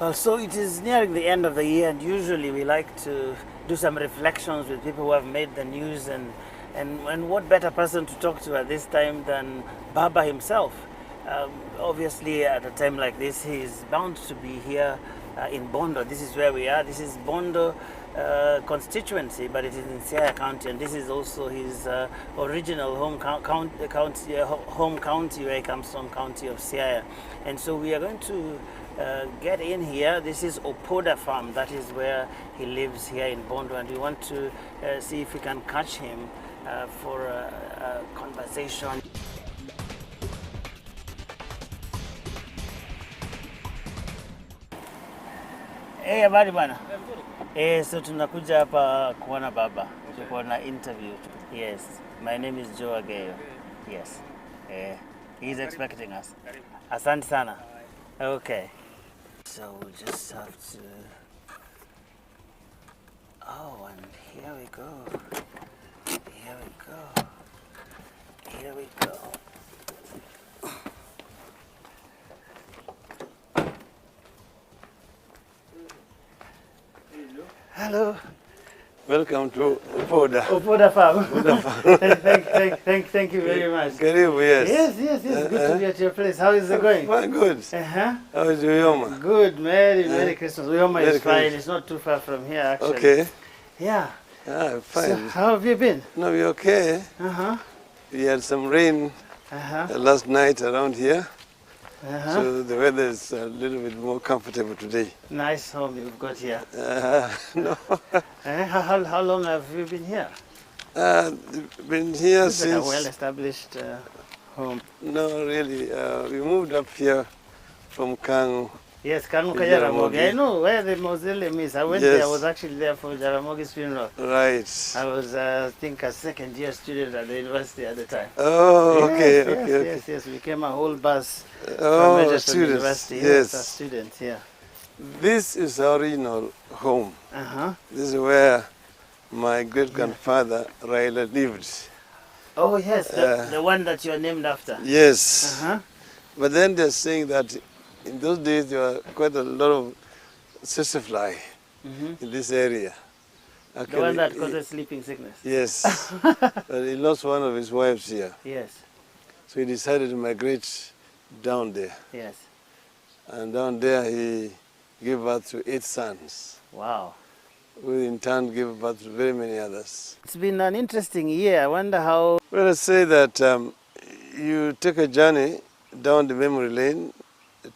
So it is nearing the end of the year, and usually we like to do some reflections with people who have made the news, and what better person to talk to at this time than Baba himself. Obviously, at a time like this, he is bound to be here in Bondo. This is where we are. This is Bondo constituency, but it is in Siaya County, and this is also his original home county where he comes from, county of Siaya. And so we are going to get in here. This is Opoda Farm. That is where he lives here in Bondo, and we want to see if we can catch him for a conversation. Hey, habari bwana. So tunakuja hapa kuona baba. Tuko na interview. Yes. My name is Joe Ageyo. Yes. He's expecting us. Asante sana. Okay. So we just have to... Oh, and here we go. Here we go. Here we go. Hello. Welcome to Opoda. Opoda Farm. Thank you very much. Karibu, yes. Yes. Good to be at your place. How is it going? Fine, good. Uh-huh. How is Uyoma? Good. Merry Christmas. Uyoma is fine. Christmas. It's not too far from here, actually. Okay. Yeah. Fine. So how have you been? No, we're okay. Uh-huh. We had some rain last night around here. So the weather is a little bit more comfortable today. Nice home you've got here. No. How long have you been here? Been here It's since... like a well-established home. No, really. We moved up here from Kangu. Yes, Kangu Jaramogi. Jaramogi. I know where the mausoleum is. I went there. I was actually there for Jaramogi's funeral. Right. I was, I think, a second-year student at the university at the time. Oh, okay. Yes. We came a whole bus Oh, from students. University. Yes. As students, yeah. This is our original home. This is where my great-grandfather Raila lived. Oh, yes, the one that you are named after. Yes. But then they're saying that in those days there were quite a lot of sisifly in this area. The one that causes sleeping sickness. Yes. But he lost one of his wives here. Yes. So he decided to migrate down there. Yes. And down there he gave birth to 8 sons. Wow. Who in turn gave birth to very many others. It's been an interesting year. I wonder how... Well, I say that you take a journey down the memory lane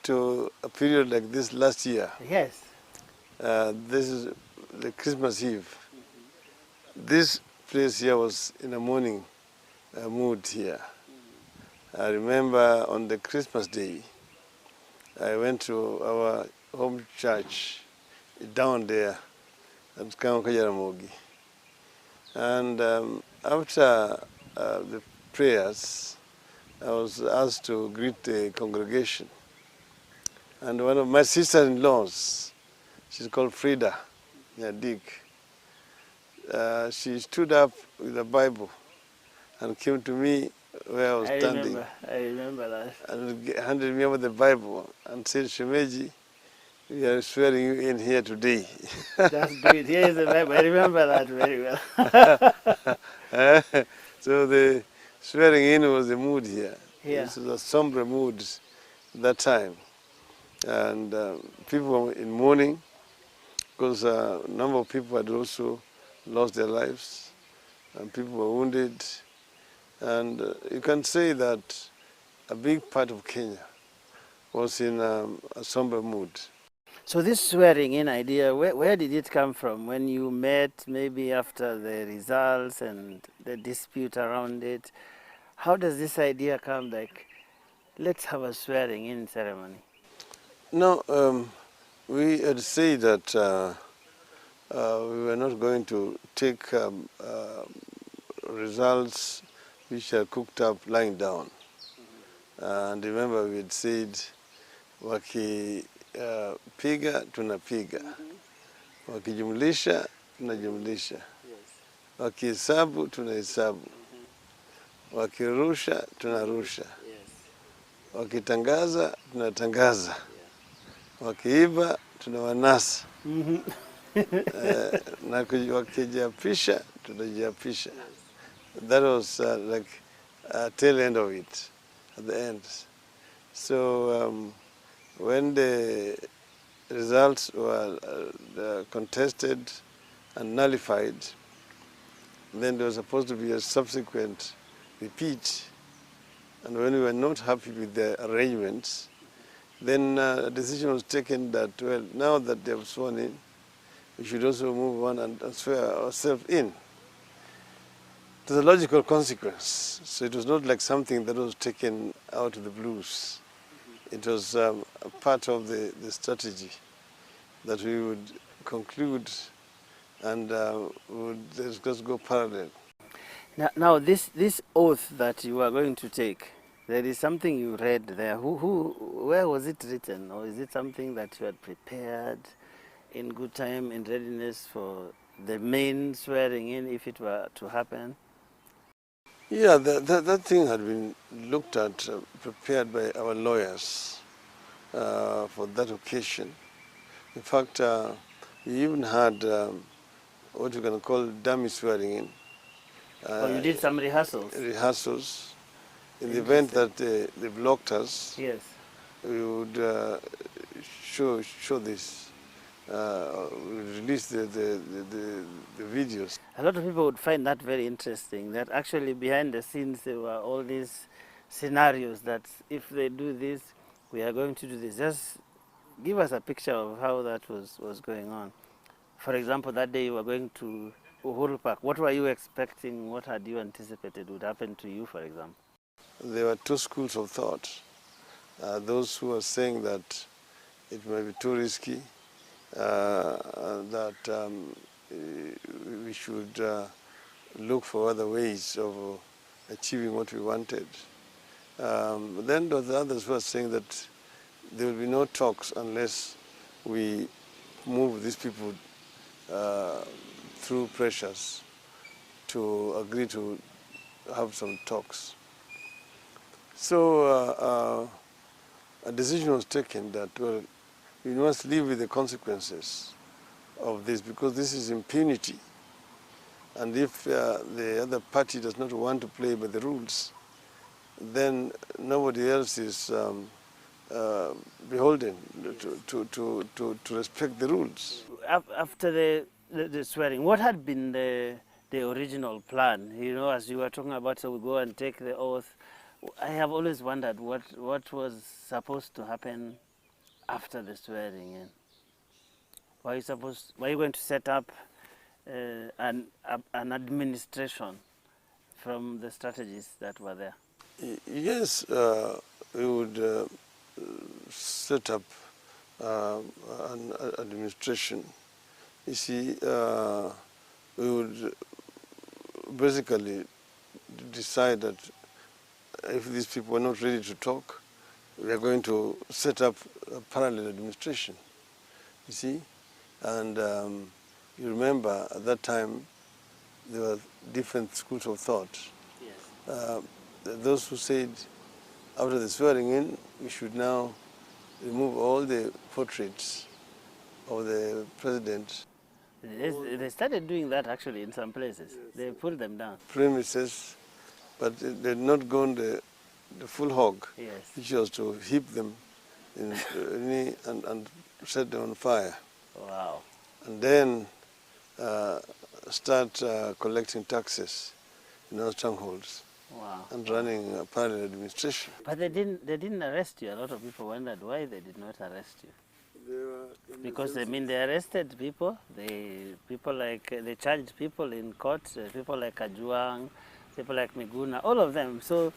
to a period like this last year. Yes. This is the Christmas Eve. This place here was in a mourning mood here. I remember on the Christmas day, I went to our home church down there at Kangu Jaramogi. And after the prayers, I was asked to greet the congregation. And one of my sisters-in-laws, she's called Frida Nyadik, she stood up with a Bible and came to me where I was standing. I remember that. And handed me over the Bible and said, Shemeji, we are swearing you in here today. That's good. Here is the Bible. I remember that very well. So the swearing in was the mood here. Yeah. This was a somber mood at that time. And people were in mourning because a number of people had also lost their lives and people were wounded. And you can say that a big part of Kenya was in a somber mood. So this swearing in idea, where did it come from? When you met, maybe after the results and the dispute around it, how does this idea come, like, let's have a swearing in ceremony? No, we had said that we were not going to take results which are cooked up lying down. And remember we had said, wakipiga tunapiga, wakijumlisha tunajumlisha, wakihesabu tunahesabu, wakirusha tunarusha, wakitangaza tunatangaza, wakiiba tunawanasa. Mhm. Na wakijiapisha tunajiapisha. That was like a tail end of it at the end. So when the results were contested and nullified, then there was supposed to be a subsequent repeat. And when we were not happy with the arrangements, then a decision was taken that, well, now that they have sworn in, we should also move on and swear ourselves in. It was a logical consequence. So it was not like something that was taken out of the blues. It was a part of the strategy that we would conclude and would just go parallel. Now this oath that you are going to take, there is something you read there. Where was it written, or is it something that you had prepared in good time, in readiness for the main swearing in, if it were to happen? Yeah, that thing had been looked at, prepared by our lawyers for that occasion. In fact, we even had what you can call dummy swearing in. Or you did some rehearsals? Rehearsals. In the event that they blocked us, Yes. we would show this. We would release the videos. A lot of people would find that very interesting, that actually behind the scenes there were all these scenarios that if they do this, we are going to do this. Just give us a picture of how that was going on. For example, that day you were going to Uhuru Park. What were you expecting? What had you anticipated would happen to you, for example? There were two schools of thought. Those who are saying that it may be too risky, that we should look for other ways of achieving what we wanted. Then there were the others who are saying that there will be no talks unless we move these people through pressures to agree to have some talks. So a decision was taken that, well, we must live with the consequences of this because this is impunity. And if the other party does not want to play by the rules, then nobody else is beholden to respect the rules. After the swearing, what had been the original plan? You know, as you were talking about, so we go and take the oath. I have always wondered what was supposed to happen after the swearing in. Were you going to set up an administration from the strategies that were there? Yes, we would set up an administration. You see, we would basically decide that if these people are not ready to talk, we are going to set up a parallel administration. You see, and you remember at that time there were different schools of thought. Yes. Those who said after the swearing in, we should now remove all the portraits of the president. They started doing that actually in some places. They pulled them down. Premises, but they had not gone the full hog, Yes. which was to heap them in and set them on fire. Wow. And then start collecting taxes in our strongholds. Wow. And running a parallel administration. But they didn't arrest you. A lot of people wondered why they did not arrest you. Because they arrested people. They charged people in court. People like Kajuang, people like Miguna, all of them. So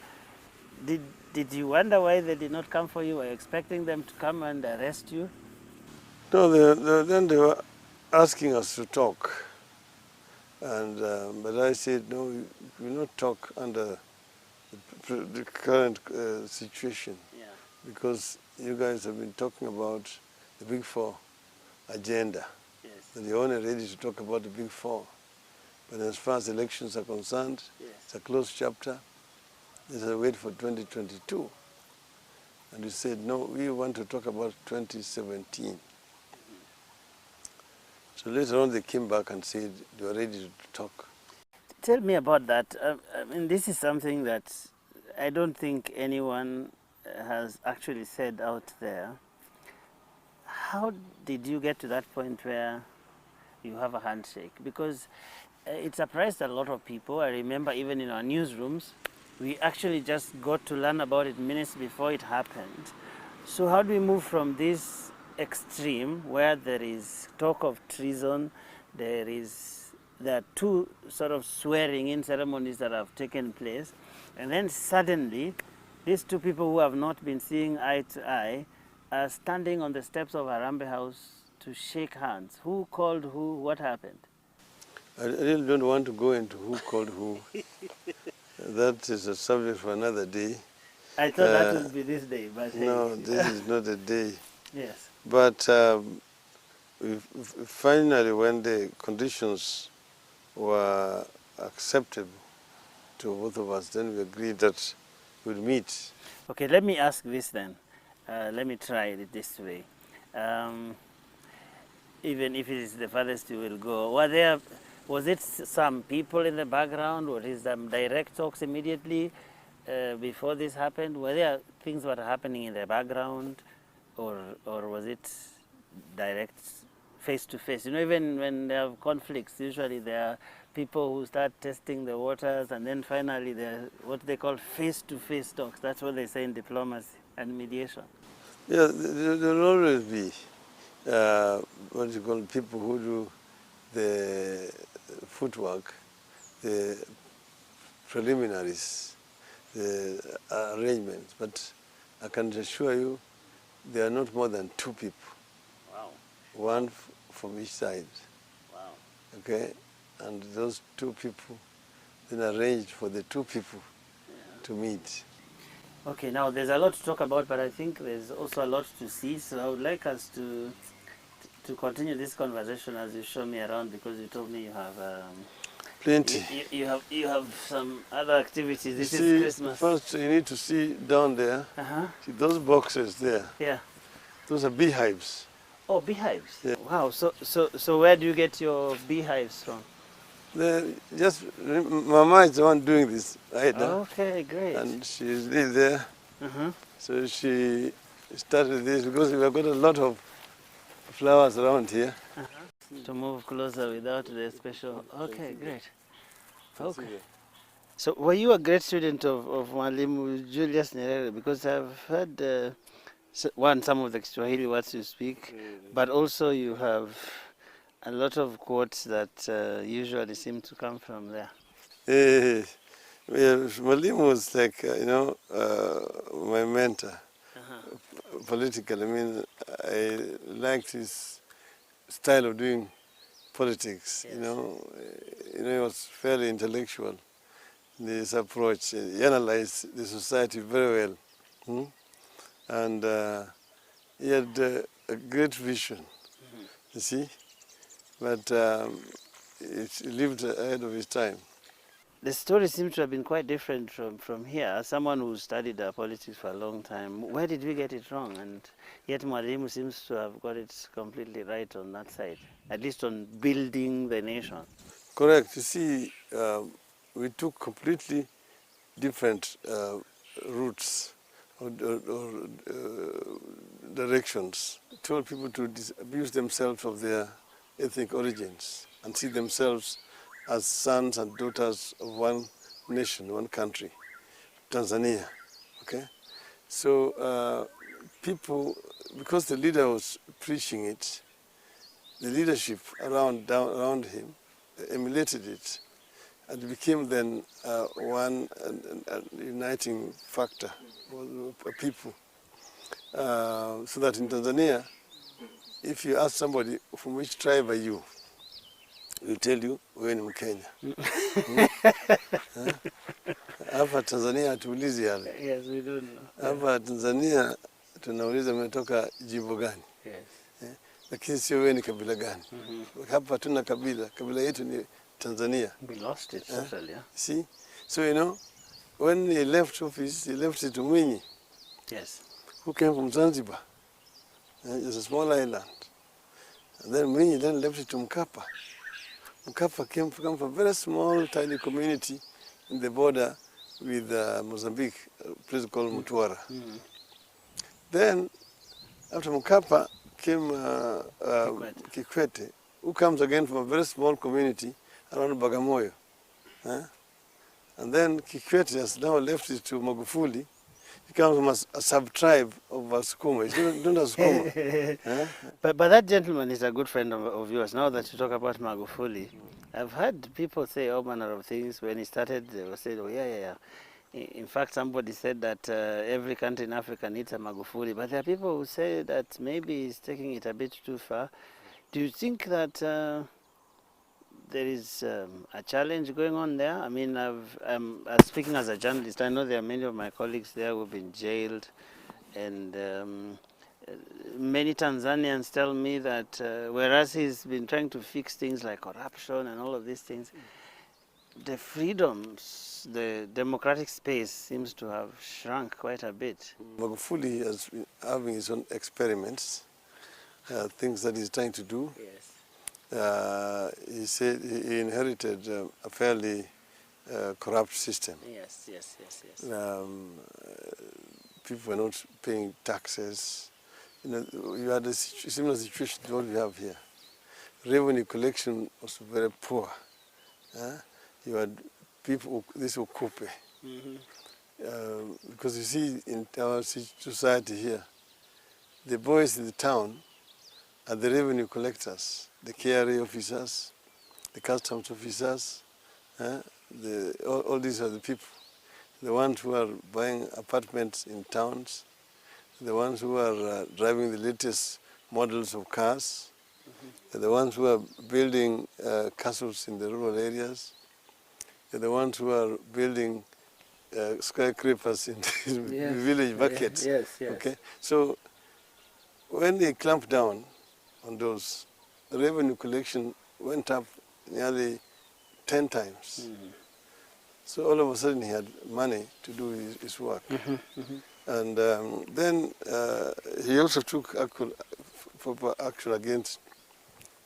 did you wonder why they did not come for you? Were you expecting them to come and arrest you? No, then they were asking us to talk. And but I said, no, we will not talk under the current situation. Yeah. Because you guys have been talking about the Big Four agenda. Yes. That you're only ready to talk about the Big Four. But as far as elections are concerned, Yes. it's a closed chapter. There's a wait for 2022. And we said, no, we want to talk about 2017. So later on they came back and said they were ready to talk. Tell me about that. I mean, this is something that I don't think anyone has actually said out there. How did you get to that point where you have a handshake? Because it surprised a lot of people. I remember even in our newsrooms, we actually just got to learn about it minutes before it happened. So how do we move from this extreme where there is talk of treason, there are two sort of swearing in ceremonies that have taken place, and then suddenly these two people who have not been seeing eye to eye are standing on the steps of Harambee House to shake hands? Who called who? What happened? I really don't want to go into who called who. That is a subject for another day. I thought that would be this day, but no, hey. this is not a day. Yes. But finally, when the conditions were acceptable to both of us, then we agreed that we'd meet. Okay, let me ask this then. Let me try it this way. Even if it is the farthest you will go, was it some people in the background, or is some direct talks immediately before this happened? Were there things that were happening in the background, or was it direct, face to face? You know, even when there are conflicts, usually there are people who start testing the waters, and then finally there are what they call face to face talks. That's what they say in diplomacy and mediation. Yeah, there will always be what you call people who do the footwork, the preliminaries, the arrangements. But I can assure you, there are not more than two people. Wow. One from each side. Wow. Okay, and those two people then arranged for the two people to meet. Okay, now there's a lot to talk about, but I think there's also a lot to see. So I would like us to continue this conversation as you show me around, because you told me you have Plenty. you have some other activities. This You is see, Christmas. first you need to see down there. See those boxes there. Yeah. Those are beehives. Oh, beehives. Yeah. Wow. So where do you get your beehives from? Mama is the one doing this, Aida. Okay, great. And she's lived there. So she started this because we've got a lot of flowers around here. To move closer without the special. Okay, great. Okay. So were you a great student of Mwalimu Julius Nyerere? Because I've heard some of the Kiswahili words you speak, but also you have a lot of quotes that usually seem to come from there. Mwalimu was like, my mentor politically. I mean, I liked his style of doing politics. Yes. He was fairly intellectual in his approach. He analyzed the society very well, and he had a great vision. You see, but he lived ahead of his time. The story seems to have been quite different from here. As someone who studied politics for a long time, where did we get it wrong? And yet Mwalimu seems to have got it completely right on that side, at least on building the nation. Correct. You see, we took completely different routes or directions. We told people to disabuse themselves of their ethnic origins and see themselves as sons and daughters of one nation, one country, Tanzania. Okay, so people, because the leader was preaching it, the leadership around him emulated it, and it became then one uniting factor for people. So that in Tanzania, if you ask somebody from which tribe are you, will tell you wewe ni Mkenya. Hapa Tanzania hatuulizi yale. Yes, we do know. Hapa Tanzania tunauliza umetoka jimbo gani. Yes. Lakini sio wewe ni kabila gani. Hapa hatuna kabila yetu ni Tanzania. We lost it totally. Yeah. See, so when he left office, he left it to Mwinyi. Yes. who came from Zanzibar. It's a small island. And then Mwinyi then left it to Mkapa. Mkapa came from a very small, tiny community in the border with Mozambique, a place called Mutwara. Then, after Mkapa came Kikwete, who comes again from a very small community around Bagamoyo. And then Kikwete has now left it to Magufuli. He comes from a sub-tribe of Sukuma. He's not a Sukuma. But that gentleman is a good friend of yours. Now that you talk about Magufuli, I've heard people say all manner of things. When he started, they were saying, oh, yeah. In fact, somebody said that every country in Africa needs a Magufuli. But there are people who say that maybe he's taking it a bit too far. Do you think that there is a challenge going on there? I mean, speaking as a journalist, I know there are many of my colleagues there who have been jailed, and many Tanzanians tell me that whereas he's been trying to fix things like corruption and all of these things, the freedoms, the democratic space seems to have shrunk quite a bit. Magufuli has been having his own experiments, things that he's trying to do. Yes. He said he inherited a fairly corrupt system. Yes. People were not paying taxes. You had a similar situation to what we have here. Revenue collection was very poor. You had people, this Okupe. Because you see in our society here, the boys in the town are the revenue collectors, the KRA officers, the customs officers, all these are the people. The ones who are buying apartments in towns, the ones who are driving the latest models of cars, the ones who are building castles in the rural areas, the ones who are building skyscrapers in the village buckets. Yes. Okay, so when they clamped down on those, the revenue collection went up nearly 10 times. So all of a sudden he had money to do his work. And then he also took proper action against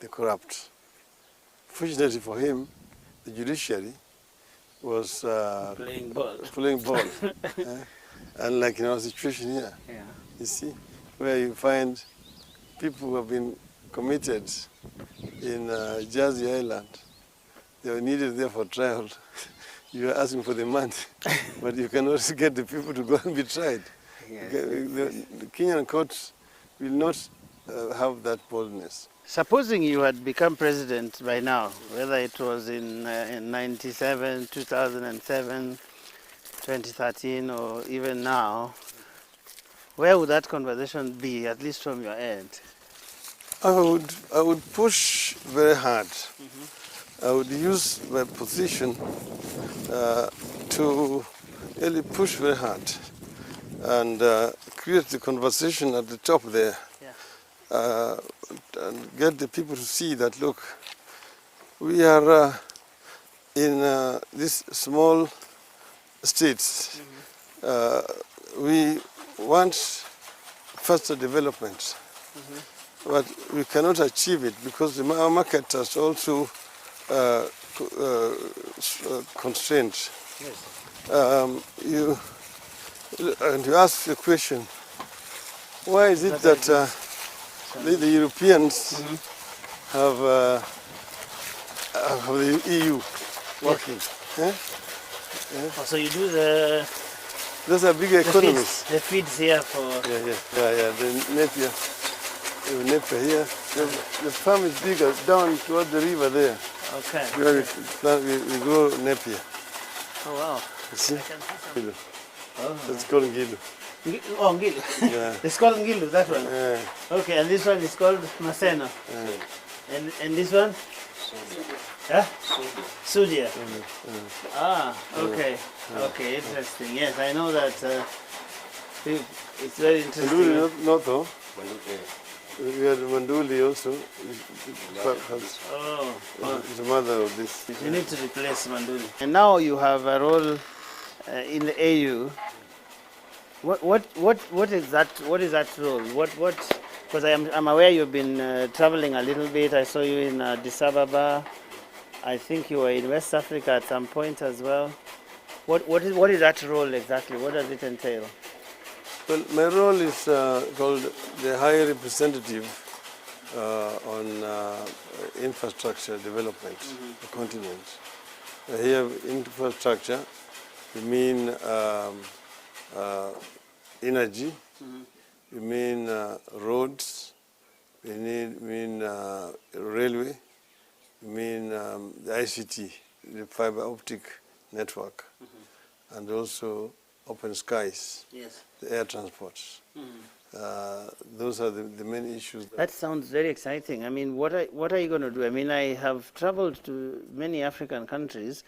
the corrupt. Fortunately for him, the judiciary was Playing ball. Unlike in our situation here, you see, where you find people who have been committed in Jersey Island. They were needed there for trial. You are asking for the money, but you cannot get the people to go and be tried. The Kenyan courts will not have that boldness. Supposing you had become president by now, whether it was in 97, 2007, 2013, or even now, where would that conversation be, at least from your end? I would push very hard. I would use my position to really push very hard and create the conversation at the top there. And get the people to see that, look, we are in these small states. We want faster development, but we cannot achieve it because our market has also constraints. You ask the question, why is it that the Europeans have the EU working? So you do the... Those are big economies. The feeds here for... The Napier here. The farm is bigger down toward the river there. Okay. Where we grow Napier. Oh, wow. You see? I can see some. That's called Ngilu. Oh, Ngilu. Yeah. It's called Ngilu, that one? Yeah. Okay, and this one is called Maseno. And this one? Sudia. Okay. Okay, interesting. Yes, I know that it's very interesting. Manduli not though. We had Manduli also. It's the mother of this. You need to replace Manduli. And now you have a role in the AU. What is that? What is that role? What? Because I'm aware you've been traveling a little bit. I saw you in Addis Ababa. I think you were in West Africa at some point as well. What is that role exactly? What does it entail? Well, my role is called the High Representative on infrastructure development, the continent. Here, infrastructure, we mean energy, we mean roads, we mean railway, we mean the ICT, the fiber optic network, and also open skies, Yes. the air transports. Those are the main issues. That sounds very exciting. I mean, what are you going to do? I mean, I have traveled to many African countries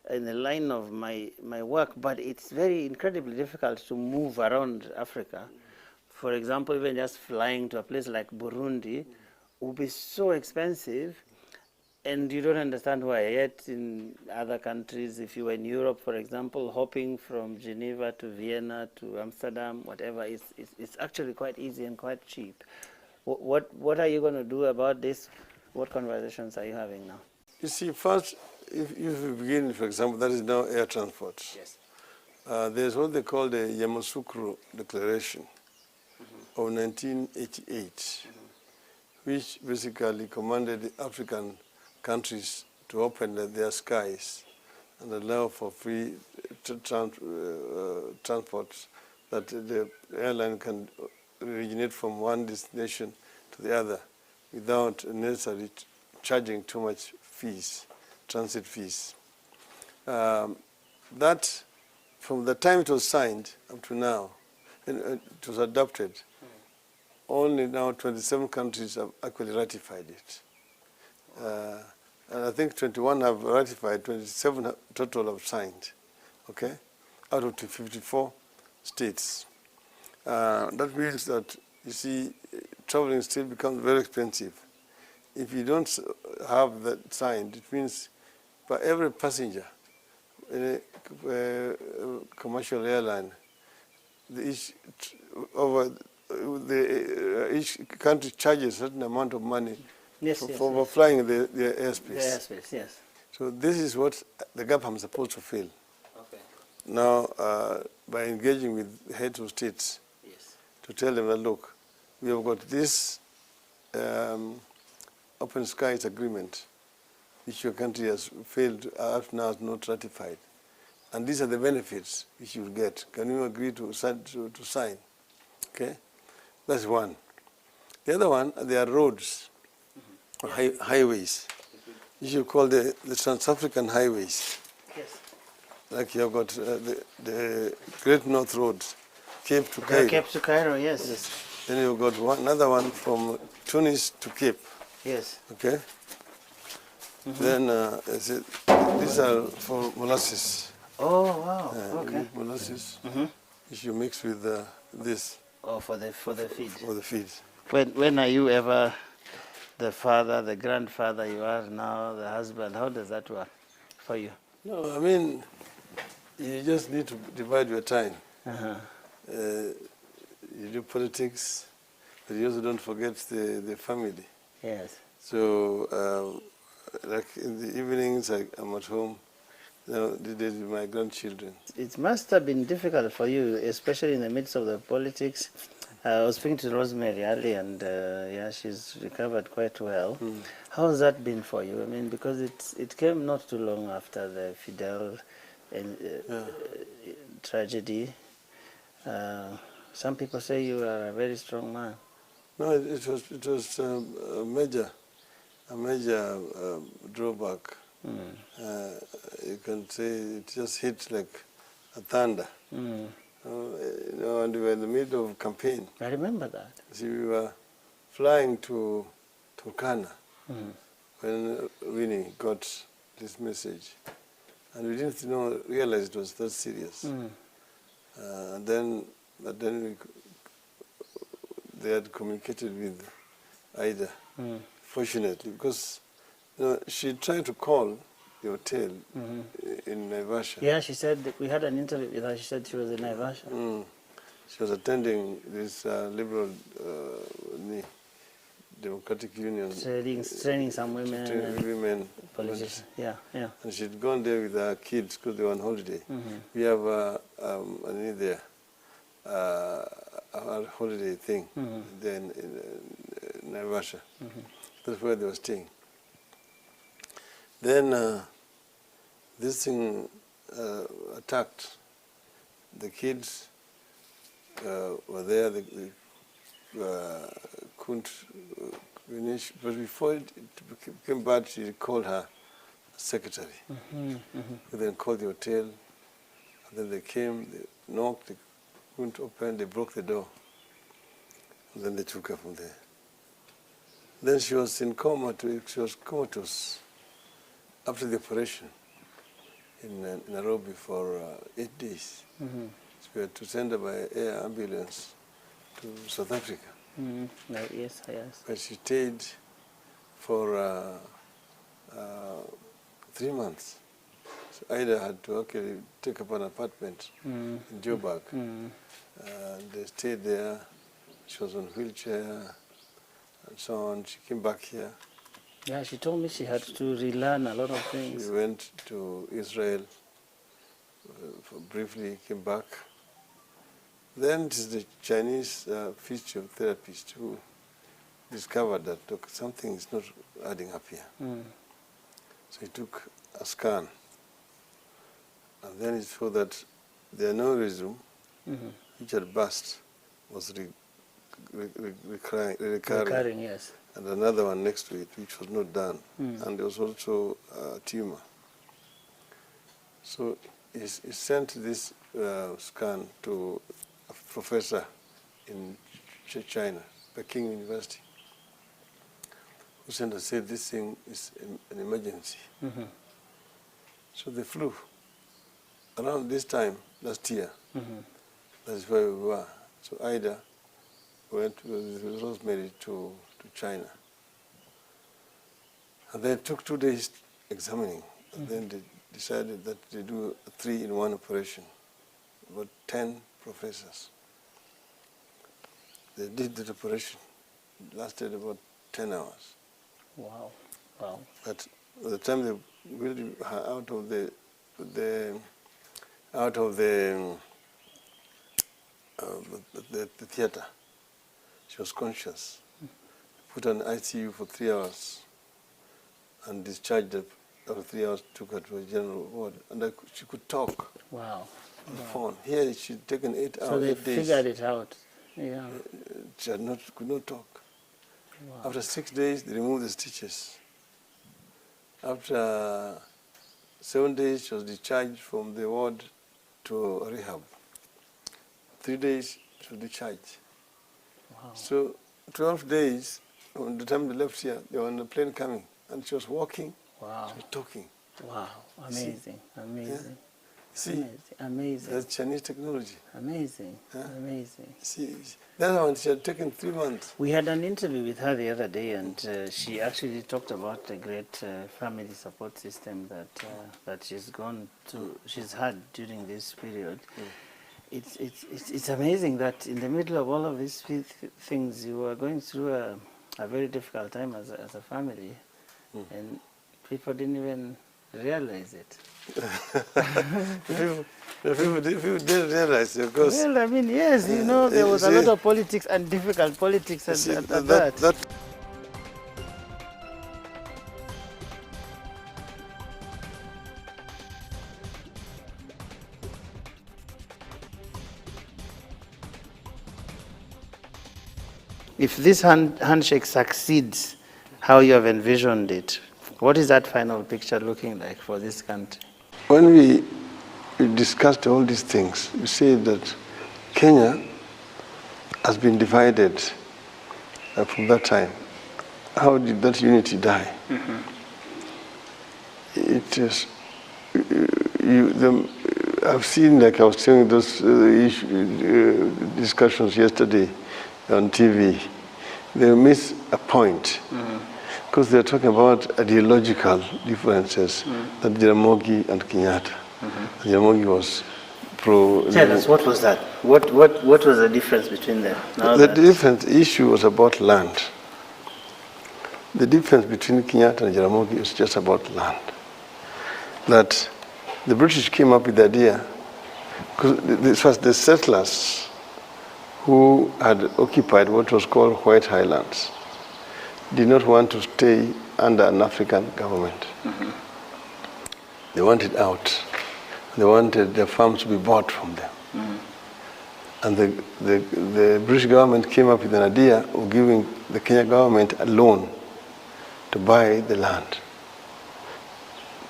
in the line of my work, but it's very incredibly difficult to move around Africa. For example, even just flying to a place like Burundi would be so expensive, and you don't understand why. Yet in other countries, if you were in Europe, for example, hopping from Geneva to Vienna to Amsterdam, whatever, it's actually quite easy and quite cheap. What are you going to do about this? What conversations are you having now? You see, first, if you begin, for example, that is now air transport. Yes. There's what they call the Yamoussoukro Declaration of 1988, which basically commanded the African countries to open their skies and allow for free transport, that the airline can originate from one destination to the other without necessarily charging too much fees, transit fees. That, from the time it was signed up to now, and it was adopted, only now 27 countries have actually ratified it. And I think 21 have ratified, 27 total have signed, okay, out of the 54 states. That means that, you see, traveling still becomes very expensive. If you don't have that signed, it means for every passenger in a commercial airline, each country charges a certain amount of money for flying the airspace. The airspace, yes. So this is what the government is supposed to fill. Okay. Now, by engaging with heads of states, Yes. to tell them that, look, we have got this open skies agreement, which your country has failed, up now has not ratified. And these are the benefits which you will get. Can you agree to sign? Okay? That's one. The other one, there are roads, highways. You should call the Trans-African highways. Yes. Like you have got the Great North Road, Cape to Cairo. Cape to Cairo, yes. Then you've got another one from Tunis to Cape. Yes. Okay? Then these are for molasses. Oh, wow. Okay. Molasses, which you mix with this. Oh, for the feed. For the feed. When are you ever the father, the grandfather you are now, the husband? How does that work for you? No, I mean, you just need to divide your time. You do politics, but you also don't forget the family. Yes. So, like in the evenings, I'm at home. The days with my grandchildren. It must have been difficult for you, especially in the midst of the politics. I was speaking to Rosemary earlier, and yeah, she's recovered quite well. How has that been for you? I mean, because it came not too long after the Fidel tragedy. Some people say you are a very strong man. No, it was a major drawback. You can say it just hit like a thunder. And we were in the middle of a campaign. I remember that. See, we were flying to Turkana when Winnie got this message. And we didn't realize it was that serious. But then they had communicated with Ida, fortunately, because she tried to call the hotel in Naivasha. Yeah, she said, we had an interview with her, she said she was in Naivasha. She was attending this liberal Democratic Union. Training some women. Politicians. Yeah. And she'd gone there with her kids because they were on holiday. We have a holiday thing there in Russia. That's where they were staying. Then this thing attacked. The kids were there. They couldn't finish. But before it became bad, she called her secretary. And then called the hotel. And then they came, they knocked, they couldn't open, they broke the door. And then they took her from there. Then she was in coma. She was comatose after the operation in Nairobi for 8 days. So we had to send her by air ambulance to South Africa. Yes. But she stayed for 3 months. So Ida had to actually take up an apartment in Joburg. They stayed there. She was on a wheelchair and so on. She came back here. Yeah, she told me she had to relearn a lot of things. She went to Israel briefly, came back. Then it is the Chinese physiotherapist who discovered that something is not adding up here. So he took a scan. And then it showed that the aneurysm, which had burst, was recurring. Yes. And another one next to it, which was not done. And there was also a tumor. So he sent this scan to a professor in China, Peking University, who sent and said this thing is an emergency. So they flew. Around this time, last year, that's where we were. So Ida went with Rosemary to China. And they took 2 days examining. And then they decided that they do a 3-in-1 operation. About 10 professors. They did that operation. It lasted about 10 hours. Wow. But by the time they wheeled her out of the theater, she was conscious. Put her in ICU for 3 hours and discharged her after 3 hours, took her to a general ward. And she could talk. Wow. On the phone. Here she'd taken 8 hours. So they 8 days. figured it out. Yeah. She could not talk. Wow. After 6 days, they removed the stitches. After 7 days, she was discharged from the ward to rehab. 3 days, she was discharged. Wow. So 12 days, from the time they left here, they were on the plane coming, and she was walking, wow. She was talking. Wow, amazing. Yeah? See, amazing. That's Chinese technology. Amazing, yeah? Amazing. See, that one she had taken 3 months. We had an interview with her the other day, and she actually talked about the great family support system that she's had during this period. It's amazing that in the middle of all of these things, you are going through a very difficult time as a family, and people didn't even realize it. People didn't realize, of course. Well, I mean, yes, there was a lot of politics and difficult politics at that. If this handshake succeeds, how you have envisioned it, what is that final picture looking like for this country? When we discussed all these things, we said that Kenya has been divided from that time. How did that unity die? It is, I've seen, like I was saying, those discussions yesterday on TV. They miss a point. Because they're talking about ideological differences that Jaramogi and Kenyatta. Jaramogi was Tell us, what was that? What was the difference between them? The different issue was about land. The difference between Kenyatta and Jaramogi is just about land. That the British came up with the idea, because this was the settlers who had occupied what was called White Highlands, did not want to stay under an African government. Mm-hmm. They wanted out. They wanted their farms to be bought from them. Mm-hmm. And the British government came up with an idea of giving the Kenya government a loan to buy the land,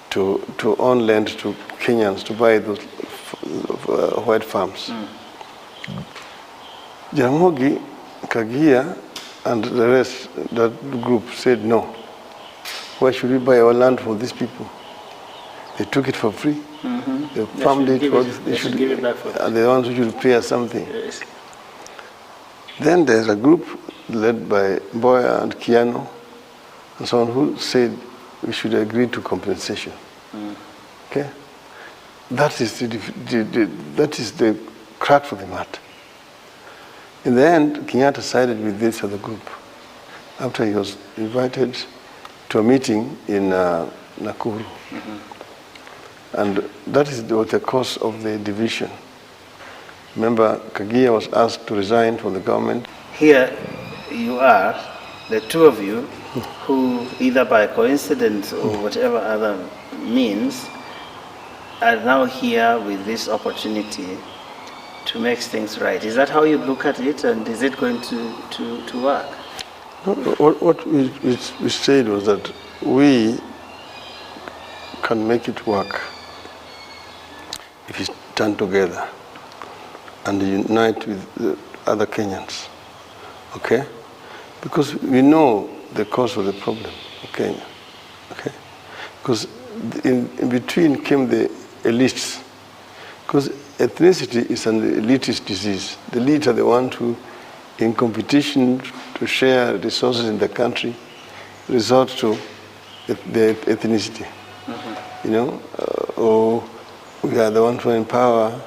to own land to Kenyans, to buy those white farms. Mm. Jaramogi, Kagia, and the rest, that group said no. Why should we buy our land for these people? They took it for free. Mm-hmm. They farmed it. They should give it back for free. And the ones who should pay us something. Yes. Then there's a group led by Boya and Kiano and so on who said we should agree to compensation. Mm. Okay? That is the crack for the matter. In the end, Kenyatta sided with this other group after he was invited to a meeting in Nakuru. Mm-hmm. And that is the cause of the division. Remember, Kagia was asked to resign from the government. Here you are, the two of you, who either by coincidence or whatever other means are now here with this opportunity to make things right. Is that how you look at it, and is it going to work? No, what we said was that we can make it work if we stand together and unite with the other Kenyans, okay? Because we know the cause of the problem of Kenya, okay? Because in between came the elites, because ethnicity is an elitist disease. The elites are the ones who, in competition to share resources in the country, resort to the ethnicity. Mm-hmm. You know, or we are the ones who are in power.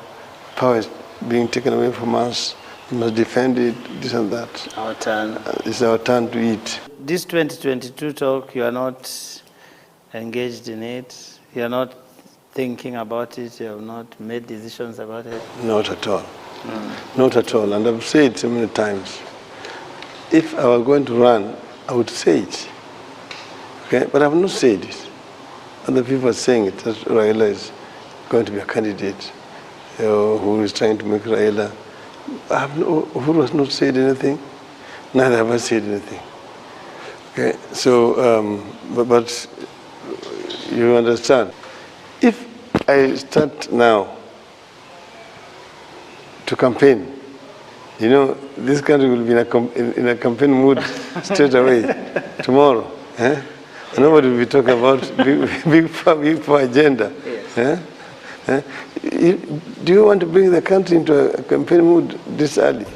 Power is being taken away from us. We must defend it, this and that. Our turn. It's our turn to eat. This 2022 talk, you are not engaged in it. You are not thinking about it. You have not made decisions about it. Not at all. Mm. Not at all. And I've said so many times, if I were going to run, I would say it. Okay? But I've not said it. Other people are saying it, that Raila is going to be a candidate, who is trying to make Raila. Who has not said anything? Neither have I said anything. Okay? So, but you understand. If I start now to campaign, you know, this country will be in a campaign mood straight away tomorrow. Eh? And nobody will be talking about big agenda. Yes. Eh? Eh? Do you want to bring the country into a campaign mood this early?